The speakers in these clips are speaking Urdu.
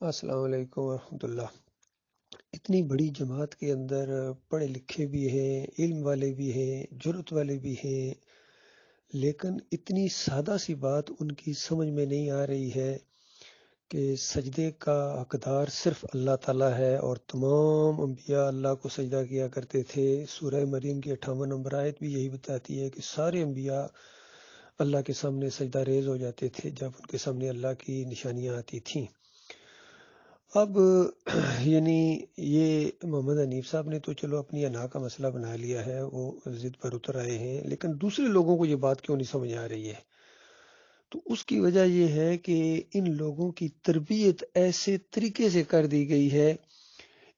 السلام علیکم ورحمۃ اللہ۔ اتنی بڑی جماعت کے اندر پڑھے لکھے بھی ہیں، علم والے بھی ہیں، جرت والے بھی ہیں، لیکن اتنی سادہ سی بات ان کی سمجھ میں نہیں آ رہی ہے کہ سجدے کا حقدار صرف اللہ تعالیٰ ہے اور تمام انبیاء اللہ کو سجدہ کیا کرتے تھے۔ سورہ مریم کی 58 نمبر آیت بھی یہی بتاتی ہے کہ سارے انبیاء اللہ کے سامنے سجدہ ریز ہو جاتے تھے جب ان کے سامنے اللہ کی نشانیاں آتی تھیں۔ اب یعنی یہ محمد حنیف صاحب نے تو چلو اپنی انا کا مسئلہ بنا لیا ہے، وہ ضد پر اتر آئے ہیں، لیکن دوسرے لوگوں کو یہ بات کیوں نہیں سمجھ آ رہی ہے؟ تو اس کی وجہ یہ ہے کہ ان لوگوں کی تربیت ایسے طریقے سے کر دی گئی ہے،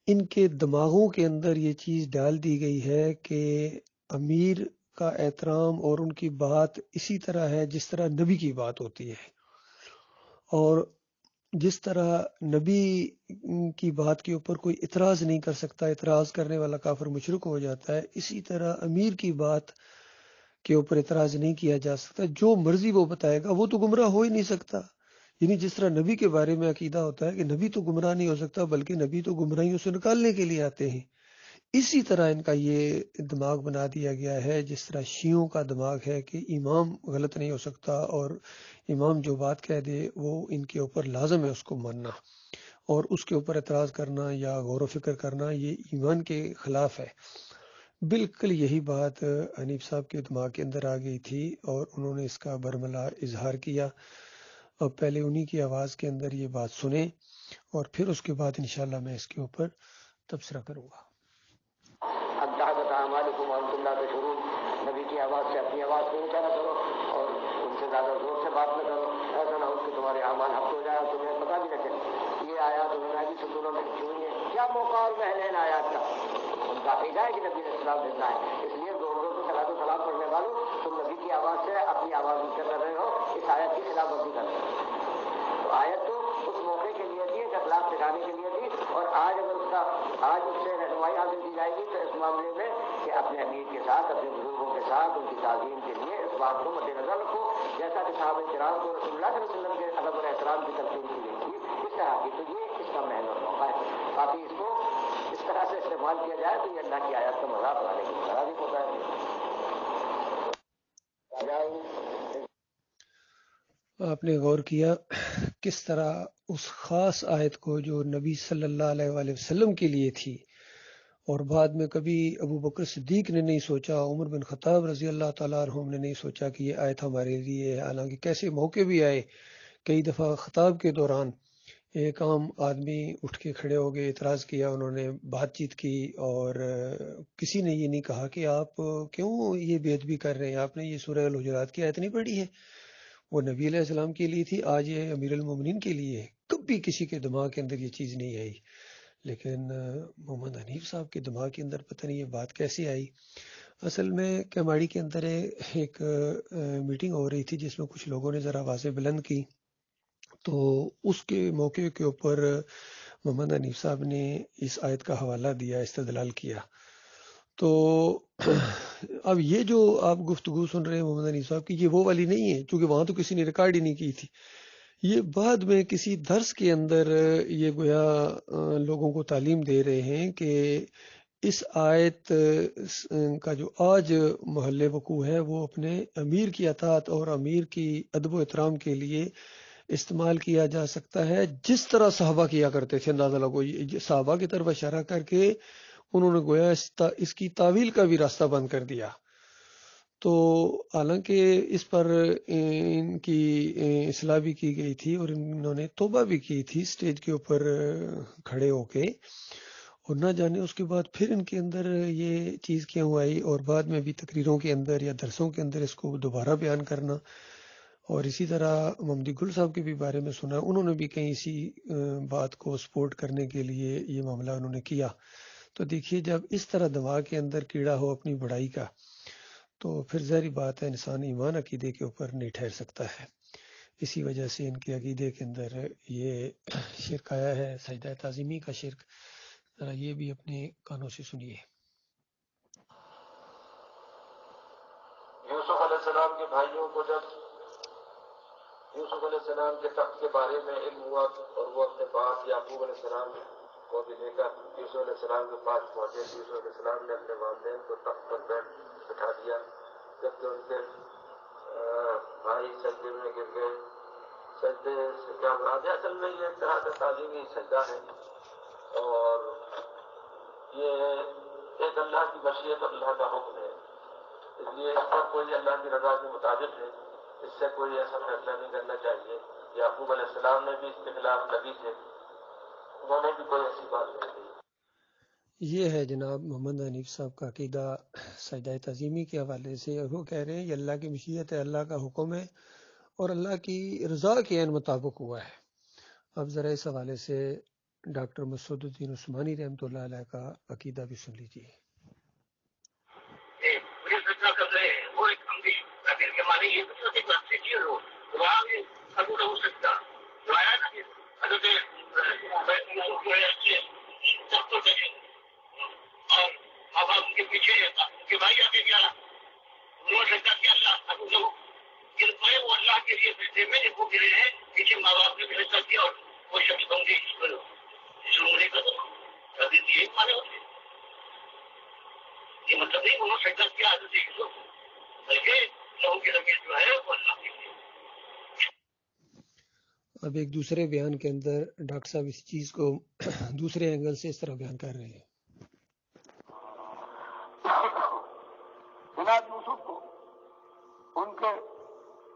ان کے دماغوں کے اندر یہ چیز ڈال دی گئی ہے کہ امیر کا احترام اور ان کی بات اسی طرح ہے جس طرح نبی کی بات ہوتی ہے، اور جس طرح نبی کی بات کے اوپر کوئی اعتراض نہیں کر سکتا، اعتراض کرنے والا کافر مشرک ہو جاتا ہے، اسی طرح امیر کی بات کے اوپر اعتراض نہیں کیا جا سکتا، جو مرضی وہ بتائے گا وہ تو گمراہ ہو ہی نہیں سکتا۔ یعنی جس طرح نبی کے بارے میں عقیدہ ہوتا ہے کہ نبی تو گمراہ نہیں ہو سکتا، بلکہ نبی تو گمراہیوں سے نکالنے کے لیے آتے ہیں، اسی طرح ان کا یہ دماغ بنا دیا گیا ہے، جس طرح شیعوں کا دماغ ہے کہ امام غلط نہیں ہو سکتا اور امام جو بات کہہ دے وہ ان کے اوپر لازم ہے اس کو ماننا، اور اس کے اوپر اعتراض کرنا یا غور و فکر کرنا یہ ایمان کے خلاف ہے۔ بالکل یہی بات حنیف صاحب کے دماغ کے اندر آ گئی تھی اور انہوں نے اس کا برملا اظہار کیا۔ اور پہلے انہی کی آواز کے اندر یہ بات سنیں اور پھر اس کے بعد انشاءاللہ میں اس کے اوپر تبصرہ کروں گا۔ نبی کی آواز سے اپنی آواز کو اونچا نہ کرو اور ان سے زیادہ زور سے بات نہ کرو، ایسا نہ ہو کہ تمہارے اعمال حق ہو جائے اور تمہیں پتہ بھی نہ چلے۔ یہ آیات انہوں نے بھی ستونوں میں لکھی ہوئی ہے، کیا موقع اور محل ہے ان آیات کا؟ ان کا عقیدہ ہے کہ نبی علیہ السلام زندہ ہے، اس لیے زور زور سے صلاۃ و سلام پڑھنے والوں تم نبی کی آواز سے اپنی آواز اونچا کر رہے ہو، اس آیت کی خلاف ورزی کر رہے ہو۔ تو آیت تو اس موقع کے لیے تھی، ایک اخلاق سکھانے کے لیے تھی، اور آج اگر آج اس سے رہنمائی حاصل کی جائے گی تو اس معاملے میں کہ اپنے امیر کے ساتھ، اپنے بزرگوں کے ساتھ ان کی تعظیم کے لیے اس بات کو مد نظر رکھو، جیسا کہ صحابہ کرام کو رسول اللہ صلی اللہ علیہ وسلم کے ادب اور احترام کی تلقین کی گئی تھی، اس طرح کی، تو یہ اس کا محل اور موقع ہے۔ باقی اس کو اس طرح سے استعمال کیا جائے تو یہ اللہ کی آیات کا مذاق اڑانے کی طرح بھی ہوتا ہے۔ آپ نے غور کیا کس طرح اس خاص آیت کو جو نبی صلی اللہ علیہ وآلہ وسلم کے لیے تھی، اور بعد میں کبھی ابو بکر صدیق نے نہیں سوچا، عمر بن خطاب رضی اللہ تعالیٰ عنہ نے نہیں سوچا کہ یہ آیت ہمارے لیے ہے، حالانکہ کیسے موقع بھی آئے، کئی دفعہ خطاب کے دوران ایک عام آدمی اٹھ کے کھڑے ہو گئے، اعتراض کیا، انہوں نے بات چیت کی، اور کسی نے یہ نہیں کہا کہ آپ کیوں یہ بے ادبی کر رہے ہیں، آپ نے یہ سورہ الحجرات کی آیت نہیں پڑھی ہے؟ وہ نبی علیہ السلام کے لیے تھی، آج یہ امیر المومنین کے لیے ہے۔ کبھی کسی کے دماغ کے اندر یہ چیز نہیں آئی، لیکن محمد حنیف صاحب کے دماغ کے اندر پتہ نہیں یہ بات کیسے آئی۔ اصل میں کیماڑی کے اندر ایک میٹنگ ہو رہی تھی جس میں کچھ لوگوں نے ذرا آوازیں بلند کی، تو اس کے موقع کے اوپر محمد حنیف صاحب نے اس آیت کا حوالہ دیا، استدلال کیا۔ تو اب یہ جو آپ گفتگو سن رہے ہیں محمد حنیف صاحب کی، یہ وہ والی نہیں ہے، چونکہ وہاں تو کسی نے ریکارڈ ہی نہیں کی تھی، یہ بعد میں کسی درس کے اندر یہ گویا لوگوں کو تعلیم دے رہے ہیں کہ اس آیت کا جو آج محل وقوع ہے وہ اپنے امیر کی اطاعت اور امیر کی ادب و احترام کے لیے استعمال کیا جا سکتا ہے، جس طرح صحابہ کیا کرتے تھے۔ اندازہ لگو، صحابہ کی طرف اشارہ کر کے انہوں نے گویا اس کی تعویل کا بھی راستہ بند کر دیا۔ تو حالانکہ اس پر ان کی اصلاح بھی کی گئی تھی اور انہوں نے توبہ بھی کی تھی سٹیج کے اوپر کھڑے ہو کے، اور نہ جانے اس کے بعد پھر ان کے اندر یہ چیز کیوں آئی، اور بعد میں بھی تقریروں کے اندر یا درسوں کے اندر اس کو دوبارہ بیان کرنا۔ اور اسی طرح محمدی گل صاحب کے بھی بارے میں سنا، انہوں نے بھی کہیں اسی بات کو سپورٹ کرنے کے لیے یہ معاملہ انہوں نے کیا۔ تو دیکھیے، جب اس طرح دماغ کے اندر کیڑا ہو اپنی بڑائی کا، تو پھر ظاہری بات ہے انسان ایمان عقیدے کے اوپر نہیں ٹھہر سکتا ہے۔ اسی وجہ سے ان کے عقیدے کے اندر یہ شرک آیا ہے، سجدہ تعظیمی کا شرک۔ ذرا یہ بھی اپنے کانوں سے سنیے۔ یوسف علیہ السلام کے بھائیوں کو جب یوسف علیہ السلام کے تخت کے بارے میں علم ہوا اور وہ اپنے بعد یعقوب علیہ السلام کو بھی لے کر یوسف علیہ السلام کے پاس پہنچے. یوسف علیہ السلام نے اپنے والدین کو تخت پر بٹھا دیا. جبکہ ان کے بھائی سجدے میں گر گئے. سجدے سے کیا مراد ہے؟ اصل میں یہ ایک طرح کا تعلیمی سجدہ ہے اور یہ ایک اللہ کی مشیت اور اللہ کا حکم ہے. اس لیے اس پر کوئی اللہ کی رضا کے مطابق ہے, اس سے کوئی ایسا فیصلہ نہیں کرنا چاہیے. یعقوب علیہ السلام نے بھی اس کے خلاف نبی تھے, انہوں نے بھی کوئی ایسی بات نہیں کی. یہ ہے جناب محمد حنیف صاحب کا عقیدہ سجدہ تعظیمی کے حوالے سے. اور وہ کہہ رہے ہیں یہ اللہ کی مشیت ہے, اللہ کا حکم ہے اور اللہ کی رضا کے عین مطابق ہوا ہے. اب ذرا اس حوالے سے ڈاکٹر مسعود الدین عثمانی رحمۃ اللہ علیہ کا عقیدہ بھی سن لیجیے. اور اب آپ کے پیچھے کہ بھائی آگے کیا ہو سکتا کہ اللہ گر پائے, وہ اللہ کے لیے بیٹھے میں وہ گرے ہیں پیچھے ماں باپ نے فیصلہ کیا اور وہ شخص بن گئی شروع کا تو یہی مانے ہوتے یہ مطلب نہیں انہوں فیصلہ کیا حضرت بلکہ لوگوں کی رمیت جو ہے وہ اللہ کے لیے. اب ایک دوسرے بیان کے اندر ڈاکٹر صاحب اس چیز کو دوسرے اینگل سے اس طرح بیان کر رہے ہیں. جناب یوسف کو ان کے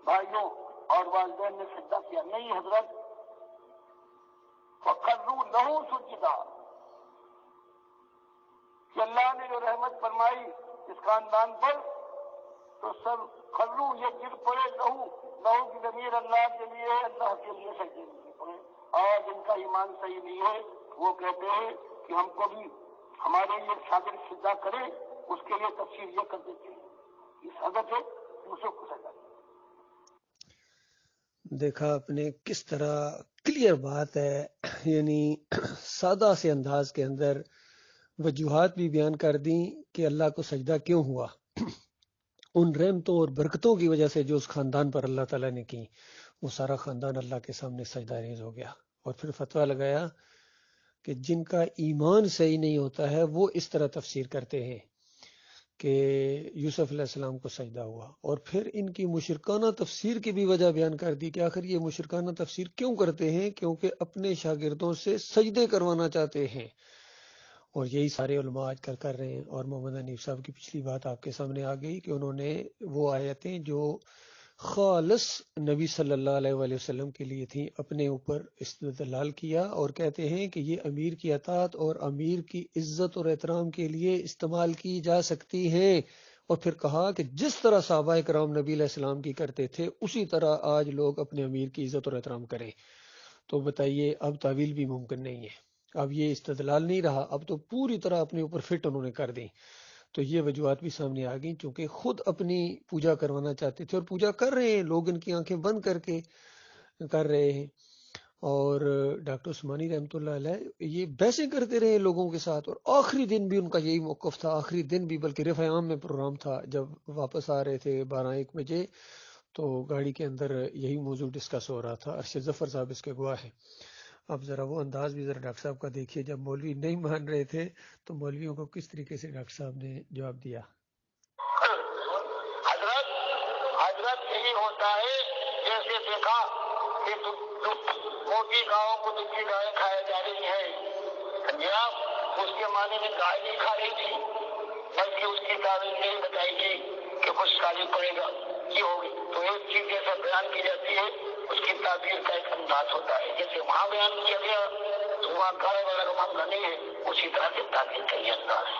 بھائیوں اور والدین نے سجدہ کیا نہیں حضرت, فَقَرُّوا لَهُ سُجِّدًا, کہ اللہ نے جو رحمت فرمائی اس خاندان پر تو سب خرو یہ گر پڑے لہو کی ضمیر اللہ کے لیے, اللہ کے لیے سجدے نہیں پڑے. اور جن کا ایمان صحیح نہیں ہے وہ کہتے ہیں کہ ہم کو بھی ہمارے لیے شاگرد سجدہ کرے, اس کے لیے تفسیر یہ کر دیتے ہیں اس حضرت یوسف کو سجدہ. دیکھا آپ نے کس طرح کلیئر بات ہے, یعنی سادہ سے انداز کے اندر وجوہات بھی بیان کر دیں کہ اللہ کو سجدہ کیوں ہوا. ان رحمتوں اور برکتوں کی وجہ سے جو اس خاندان پر اللہ تعالیٰ نے کی, وہ سارا خاندان اللہ کے سامنے سجدہ ریز ہو گیا. اور پھر فتویٰ لگایا کہ جن کا ایمان صحیح نہیں ہوتا ہے وہ اس طرح تفسیر کرتے ہیں کہ یوسف علیہ السلام کو سجدہ ہوا. اور پھر ان کی مشرکانہ تفسیر کی بھی وجہ بیان کر دی کہ آخر یہ مشرکانہ تفسیر کیوں کرتے ہیں, کیونکہ اپنے شاگردوں سے سجدے کروانا چاہتے ہیں. اور یہی سارے علماء آج کل کر رہے ہیں. اور محمد حنیف صاحب کی پچھلی بات آپ کے سامنے آ گئی کہ انہوں نے وہ آیتیں جو خالص نبی صلی اللہ علیہ وآلہ وسلم کے لیے تھیں اپنے اوپر استدلال کیا, اور کہتے ہیں کہ یہ امیر کی اطاعت اور امیر کی عزت اور احترام کے لیے استعمال کی جا سکتی ہیں. اور پھر کہا کہ جس طرح صحابہ کرام نبی علیہ السلام کی کرتے تھے اسی طرح آج لوگ اپنے امیر کی عزت اور احترام کریں. تو بتائیے اب تعویل بھی ممکن نہیں ہے, اب یہ استدلال نہیں رہا, اب تو پوری طرح اپنے اوپر فٹ انہوں نے کر دی. تو یہ وجوہات بھی سامنے آ گئیں, چونکہ خود اپنی پوجا کروانا چاہتے تھے اور پوجا کر رہے ہیں لوگ, ان کی آنکھیں بند کر کے کر رہے ہیں. اور ڈاکٹر عثمانی رحمۃ اللہ علیہ یہ بحثیں کرتے رہے لوگوں کے ساتھ, اور آخری دن بھی ان کا یہی موقف تھا. آخری دن بھی بلکہ رفع عام میں پروگرام تھا, جب واپس آ رہے تھے 12-1 بجے تو گاڑی کے اندر یہی موضوع ڈسکس ہو رہا تھا. ارشد ظفر صاحب اس کے گواہ ہیں. اب ذرا وہ انداز بھی ذرا ڈاکٹر صاحب کا دیکھیے, جب مولوی نہیں مان رہے تھے تو مولویوں کو کس طریقے سے ڈاکٹر صاحب نے جواب دیا. حضرت یہی ہوتا ہے جیسے دیکھا کہ موٹی گاؤں کو دکھی گائے کھایا جا رہی ہے, یا اس کے معنی میں گائے نہیں کھا رہی تھی بلکہ اس کی تعبیر نہیں بتائی گئی کہ کچھ کالی پڑے گا یہ ہوگی, تو ایک چیز جیسا بیان کی جاتی ہے اس کی تعبیر کا ایک انداز ہوتا ہے. جیسے وہاں بیان کیا گیا تو وہاں کالے والا کا معاملہ نہیں ہے, اسی طرح سے تعبیر کا یہ انداز ہے.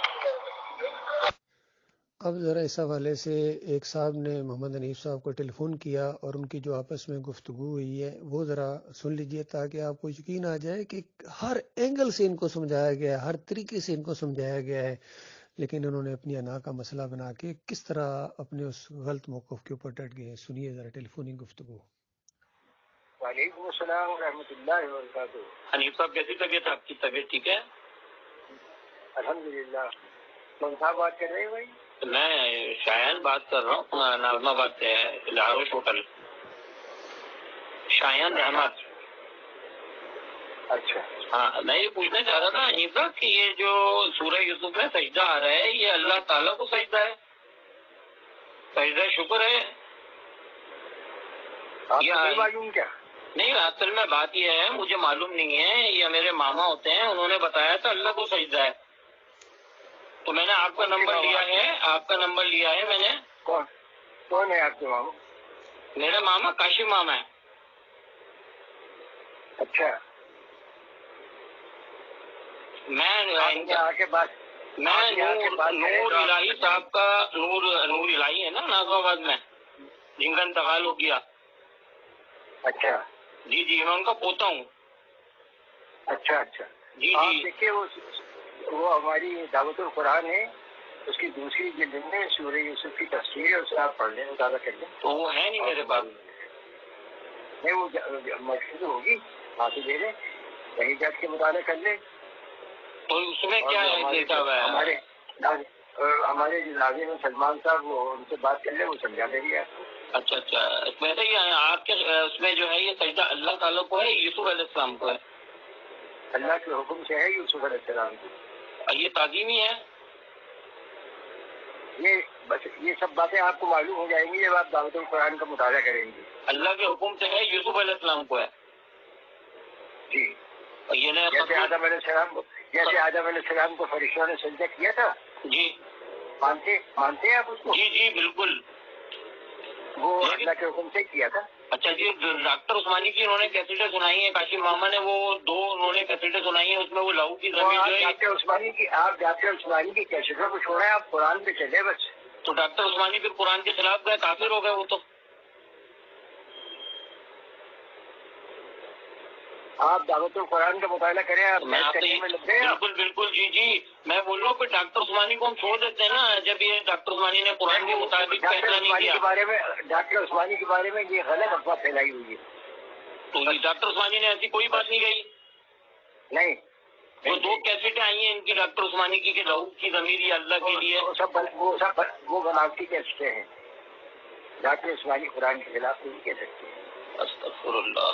اب ذرا اس حوالے سے ایک صاحب نے محمد حنیف صاحب کو ٹیلی فون کیا اور ان کی جو آپس میں گفتگو ہوئی ہے وہ ذرا سن لیجئے, تاکہ آپ کو یقین آ جائے کہ ہر اینگل سے ان کو سمجھایا گیا ہے, ہر طریقے سے ان کو سمجھایا گیا ہے, لیکن انہوں نے اپنی انا کا مسئلہ بنا کے کس طرح اپنے اس غلط موقف کے اوپر ڈٹ گئے. سنیے ذرا ٹیلی فونی گفتگو. وعلیکم السلام ورحمۃ اللہ وبرکاتہ. حنیف صاحب کیسی طبیعت ہے؟ آپ کی طبیعت ٹھیک ہے؟ الحمدللہ. کون صاحب بات کر رہے ہیں بھائی؟ میں شایان بات کر رہا ہوں, نازم آباد سے لاہور ہوٹل. شایان احمد. اچھا ہاں میں یہ پوچھنا چاہ رہا تھا عیسیٰ کہ یہ جو سورہ یوسف میں سجدہ آ رہا ہے یہ اللہ تعالیٰ کو سجدہ ہے، سجدہ شکر ہے آپ کو معلوم کیا؟ نہیں، اصل میں بات یہ ہے مجھے معلوم نہیں ہے، یہ میرے ماما ہوتے ہیں انہوں نے بتایا تھا اللہ کو سجدہ ہے، تو میں نے آپ کا نمبر لیا ہے میں نے۔ کون ہے آپ کے ماما؟ میرا ماما کاشف ماما ہے۔ اچھا میں نور الہی صاحب کا نور الہی ہے نا نازم آباد میں جن کا انتقال ہو گیا۔ اچھا جی جی میں ان کا پوتا ہوں۔ اچھا جی جی دیکھیے وہ ہماری دعوت القرآن ہے، اس کی دوسری جلد میں سورہ یوسف کی تفسیر ہے، اسے آپ پڑھ لیں، مطالعہ کر لیں۔ تو وہ ہے نہیں میرے پاس۔ نہیں وہ مشہور ہوگی، معافی دے دیں، کہیں جا کے مطالعہ کر لیں۔ تو اس میں کیا لکھا ہوا ہے؟ ہمارے جو ناظرین سلمان صاحب وہ ان سے بات کر لیں، وہ سمجھا دیں گے۔ اچھا ویسے یہ آپ کے اس میں جو ہے یہ سجدہ اللہ تعالیٰ کو ہے یوسف علیہ السلام کو ہے؟ اللہ کے حکم سے ہے یوسف علیہ السلام کو۔ یہ تعظیمی ہے؟ یہ سب باتیں آپ کو معلوم ہو جائیں گی جب آپ دعوت القرآن کا مطالعہ کریں گے۔ اللہ کے حکم سے ہے یوسف علیہ السلام کو ہے؟ جی جیسے آدم علیہ السلام کو فرشتوں نے سجدہ کیا تھا۔ جی مانتے ہیں آپ اس کو؟ جی بالکل، وہ اللہ کے حکم سے کیا تھا۔ اچھا جی ڈاکٹر عثمانی کی انہوں نے کیسٹیں سنائی ہیں، کاشف ماما نے وہ انہوں نے کیسٹیں سنائی ہیں، اس میں وہ لہو کی زمین جو ہے۔ آپ ڈاکٹر عثمانی کی کیسٹوں کو چھوڑیں، آپ قرآن پہ چلے بس۔ تو ڈاکٹر عثمانی پھر قرآن کے خلاف گئے، کافر ہو گئے وہ تو۔ آپ دعوت القرآن کا مطالعہ کریں، آپ بالکل جی میں بول رہا ہوں کہ ڈاکٹر عثمانی کو ہم چھوڑ دیتے ہیں نا، جب یہ ڈاکٹر عثمانی نے قرآن کے مطابق فیصلہ نہیں کیا۔ ڈاکٹر عثمانی کے بارے میں یہ غلط افواہ پھیلائی ہوئی ہے۔ تو ڈاکٹر عثمانی نے ایسی کوئی بات نہیں کہی؟ نہیں، وہ 2 کیسٹیں آئی ہیں ان کی ڈاکٹر عثمانی کی کہ لہو کی ضمیر یہ اللہ کے لیے، وہ بناوٹی کیسٹیں ہیں۔ ڈاکٹر عثمانی قرآن کے خلاف نہیں کہہ سکتے۔ استغفر اللہ۔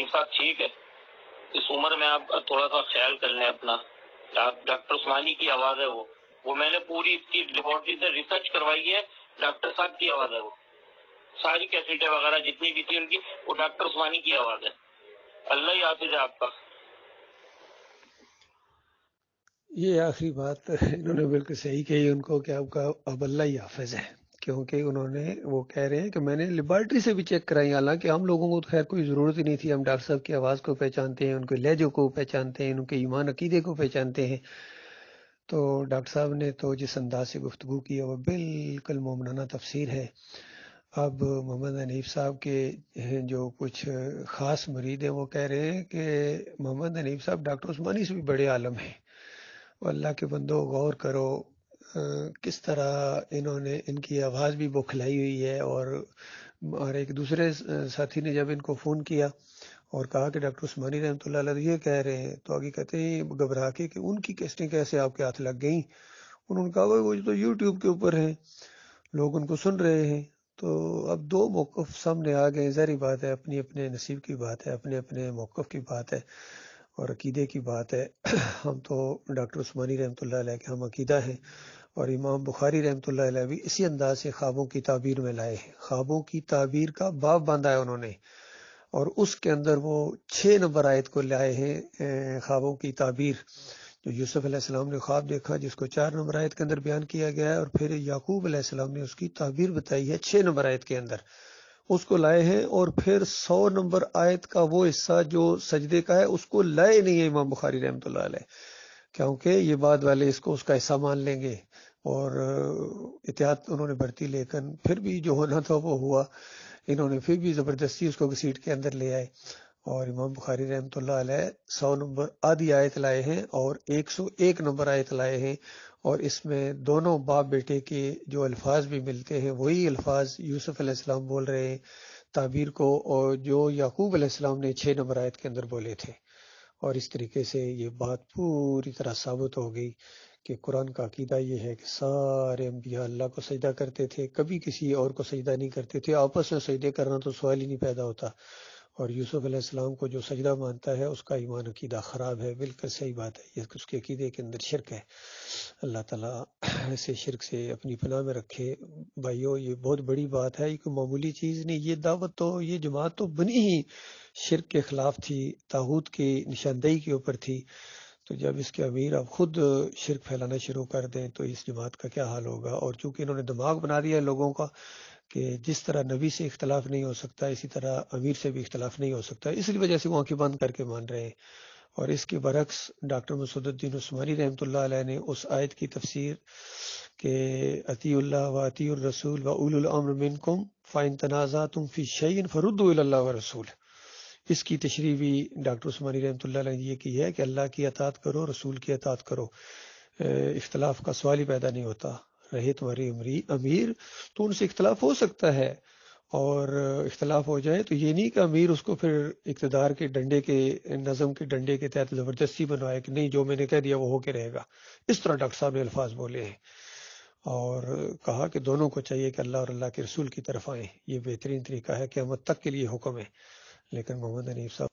صاحب ٹھیک ہے، اس عمر میں آپ تھوڑا سا خیال کر لیں اپنا۔ ڈاکٹر عثمانی کی آواز ہے وہ میں نے پوری اس کی لیبارٹری سے ریسرچ کروائی ہے، ڈاکٹر صاحب کی آواز ہے وہ، ساری کیسٹیں وغیرہ جتنی بھی تھی ان کی وہ ڈاکٹر عثمانی کی آواز ہے۔ اللہ ہی حافظ ہے آپ کا۔ یہ آخری بات انہوں نے بالکل صحیح کہی ان کو کہ آپ کا اب اللہ ہی حافظ ہے، کیونکہ انہوں نے وہ کہہ رہے ہیں کہ میں نے لیبارٹری سے بھی چیک کرائی، حالانکہ ہم لوگوں کو تو خیر کوئی ضرورت ہی نہیں تھی، ہم ڈاکٹر صاحب کی آواز کو پہچانتے ہیں، ان کے لہجوں کو پہچانتے ہیں، ان کے ایمان عقیدے کو پہچانتے ہیں۔ تو ڈاکٹر صاحب نے تو جس انداز سے گفتگو کی ہے وہ بالکل مومنانہ تفسیر ہے۔ اب محمد حنیف صاحب کے جو کچھ خاص مرید ہیں وہ کہہ رہے ہیں کہ محمد حنیف صاحب ڈاکٹر عثمانی سے بھی بڑے عالم ہیں۔ اللہ کے بندو غور کرو کس طرح انہوں نے ان کی آواز بھی بوکھلائی ہوئی ہے، اور ایک دوسرے ساتھی نے جب ان کو فون کیا اور کہا کہ ڈاکٹر عثمانی رحمۃ اللہ علیہ یہ کہہ رہے ہیں، تو آگے کہتے ہیں گھبرا کے کہ ان کی کیسٹیں کیسے آپ کے ہاتھ لگ گئیں؟ انہوں نے کہا وہ تو یوٹیوب کے اوپر ہیں، لوگ ان کو سن رہے ہیں۔ تو اب 2 موقف سامنے آ گئے، ظاہری بات ہے اپنی اپنے نصیب کی بات ہے، اپنے اپنے موقف کی بات ہے اور عقیدے کی بات ہے۔ ہم تو ڈاکٹر عثمانی رحمۃ اللہ علیہ کے ہم عقیدہ ہیں، اور امام بخاری رحمۃ اللہ علیہ بھی اسی انداز سے خوابوں کی تعبیر میں لائے ہیں۔ خوابوں کی تعبیر کا باب باندھا ہے انہوں نے، اور اس کے اندر وہ 6 نمبر آیت کو لائے ہیں خوابوں کی تعبیر، جو یوسف علیہ السلام نے خواب دیکھا جس کو 4 نمبر آیت کے اندر بیان کیا گیا ہے، اور پھر یعقوب علیہ السلام نے اس کی تعبیر بتائی ہے 6 نمبر آیت کے اندر، اس کو لائے ہیں۔ اور پھر 100 نمبر آیت کا وہ حصہ جو سجدے کا ہے اس کو لائے نہیں ہے امام بخاری رحمۃ اللہ علیہ، کیونکہ یہ بعد والے اس کا حصہ مان لیں گے، اور احتیاط انہوں نے برتی، لیکن پھر بھی جو ہونا تھا وہ ہوا، انہوں نے پھر بھی زبردستی اس کو گھسیٹ کے اندر لے آئے، اور امام بخاری رحمۃ اللہ علیہ 100 نمبر آدھی آیت لائے ہیں اور 101 نمبر آیت لائے ہیں، اور اس میں دونوں باپ بیٹے کے جو الفاظ بھی ملتے ہیں وہی الفاظ یوسف علیہ السلام بول رہے ہیں تعبیر کو، اور جو یعقوب علیہ السلام نے 6 نمبر آیت کے اندر بولے تھے۔ اور اس طریقے سے یہ بات پوری طرح ثابت ہو گئی کہ قرآن کا عقیدہ یہ ہے کہ سارے انبیاء اللہ کو سجدہ کرتے تھے، کبھی کسی اور کو سجدہ نہیں کرتے تھے، آپس میں سجدے کرنا تو سوال ہی نہیں پیدا ہوتا، اور یوسف علیہ السلام کو جو سجدہ مانتا ہے اس کا ایمان عقیدہ خراب ہے. بالکل صحیح بات ہے، یہ اس کے عقیدے کے اندر شرک ہے. اللہ تعالیٰ ایسے شرک سے اپنی پناہ میں رکھے. بھائیو یہ بہت بڑی بات ہے، یہ کوئی معمولی چیز نہیں. یہ دعوت تو، یہ جماعت تو بنی ہی شرک کے خلاف تھی، طاغوت کی نشاندہی کے اوپر تھی. تو جب اس کے امیر اب خود شرک پھیلانا شروع کر دیں تو اس جماعت کا کیا حال ہوگا. اور چونکہ انہوں نے دماغ بنا دیا ہے لوگوں کا کہ جس طرح نبی سے اختلاف نہیں ہو سکتا اسی طرح امیر سے بھی اختلاف نہیں ہو سکتا، اس لیے وجہ سے وہ آنکھیں بند کر کے مان رہے ہیں. اور اس کے برعکس ڈاکٹر مسعود الدین عثمانی رحمۃ اللہ علیہ نے اس آیت کی تفسیر کہ اطیعوا اللہ و اطیعوا الرسول و اولو الامر منکم فان تنازعتم فی شیء فردوا الی اللہ ورسول، اس کی تشریح بھی ڈاکٹر عثمانی رحمۃ اللہ علیہ نے یہ کی ہے کہ اللہ کی اطاعت کرو، رسول کی اطاعت کرو. اختلاف کا سوال ہی پیدا نہیں ہوتا. رہے تمہارے امیر تو ان سے اختلاف ہو سکتا ہے، اور اختلاف ہو جائے تو یہ نہیں کہ امیر اس کو پھر اقتدار کے ڈنڈے کے، نظم کے ڈنڈے کے تحت زبردستی بنوائے کہ نہیں جو میں نے کہہ دیا وہ ہو کے رہے گا. اس طرح ڈاکٹر صاحب نے الفاظ بولے ہیں اور کہا کہ دونوں کو چاہیے کہ اللہ اور اللہ کے رسول کی طرف آئیں. یہ بہترین طریقہ ہے، قیامت تک کے لیے حکم ہے. لیکن محمد حنیف صاحب